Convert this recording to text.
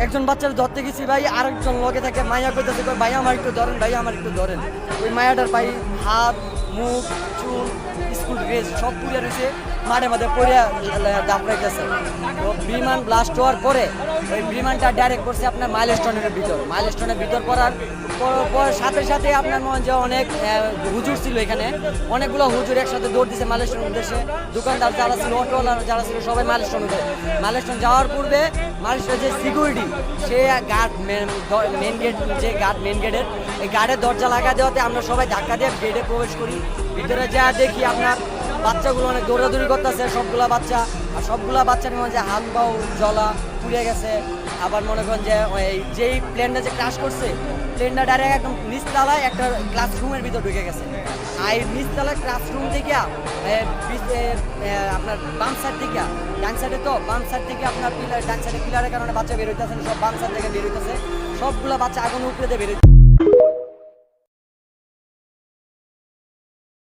একজন বাচ্চার ধরতে গেছি ভাই, আরেকজন লগে থাকে মায়া করতেছে, ভাই আমার একটু ধরেন, ভাই আমার একটু ধরেন। ওই মায়াটার ভাই হাত মুখ চুল স্কুল ড্রেস সব পুড়ে রয়েছে, মাঠে মাঠে পড়ে দাপড়াইতেছে। তো বিমান ব্লাস্ট হওয়ার পরে ওই বিমানটা ডাইরেক্ট করছে আপনার মাইলস্টোনের ভিতর পড়ার সাথে সাথে আপনার মনে যে অনেক হুজুর ছিল এখানে, অনেকগুলো হুজুর একসাথে দৌড় দিচ্ছে মাইলস্টোন উদ্দেশ্যে। দোকানদার যারা ছিল, অটোওয়ালার যারা ছিল, সবাই মাইলস্টোন যাওয়ার পূর্বে মাইলস্টোনের যে সিকিউরিটি সে গার্ড মেন গেট, যে গার্ড মেন গেটের এই গার্ডের দরজা লাগা দেওয়াতে আমরা সবাই ধাক্কা দিয়ে গেটে প্রবেশ করি। ভিতরে যা দেখি আপনার বাচ্চাগুলো অনেক দৌড়াদৌড়ি করতেছে, সবগুলা বাচ্চা। আর সবগুলা বাচ্চার মনে যে হাত পাও জ্বলা পুড়ে গেছে। আবার মনে করেন যে যেই প্লেনটা যে ক্রাশ করছে, প্লেনটা ডাইরেক্ট একদম নিচতলায় একটা ক্লাসরুমের ভিতর ঢুকে গেছে। আর এই নিচতলায় ক্লাসরুম থেকে আপনার বাম সাইড থেকে, ডান সাইডে তো বাম সাইড থেকে আপনার পিলার, ডান সাইডে পিলারের কারণে বাচ্চা বের হইতেছে, সব বাম সাইড থেকে বের হইতেছে, সবগুলা বাচ্চা আগুন উপরে দিয়ে বের হইতেছে।